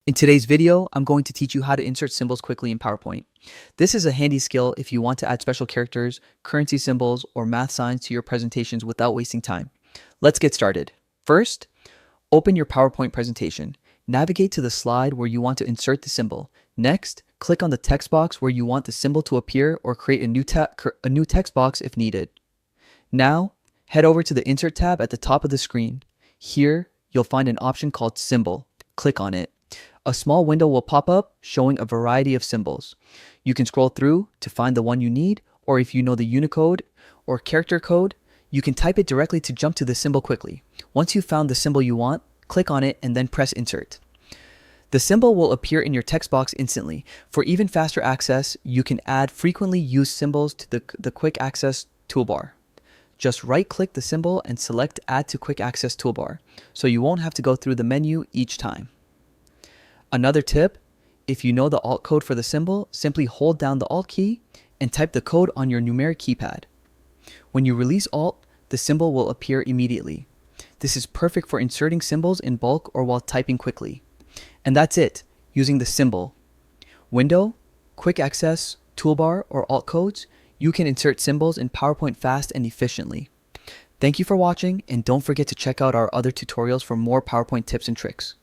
In today's video, I'm going to teach you how to insert symbols quickly in PowerPoint. This is a handy skill if you want to add special characters, currency symbols, or math signs to your presentations without wasting time. Let's get started. First, open your PowerPoint presentation. Navigate to the slide where you want to insert the symbol. Next, click on the text box where you want the symbol to appear or create a new text box if needed. Now, head over to the Insert tab at the top of the screen. Here, you'll find an option called Symbol. Click on it. A small window will pop up showing a variety of symbols. You can scroll through to find the one you need, or if you know the Unicode or character code, you can type it directly to jump to the symbol quickly. Once you've found the symbol you want, click on it and then press Insert. The symbol will appear in your text box instantly. For even faster access, you can add frequently used symbols to the Quick Access toolbar. Just right-click the symbol and select Add to Quick Access toolbar, so you won't have to go through the menu each time. Another tip, if you know the Alt code for the symbol, simply hold down the Alt key and type the code on your numeric keypad. When you release Alt, the symbol will appear immediately. This is perfect for inserting symbols in bulk or while typing quickly. And that's it, using the symbol. Window, Quick Access, Toolbar, or Alt codes, you can insert symbols in PowerPoint fast and efficiently. Thank you for watching, and don't forget to check out our other tutorials for more PowerPoint tips and tricks.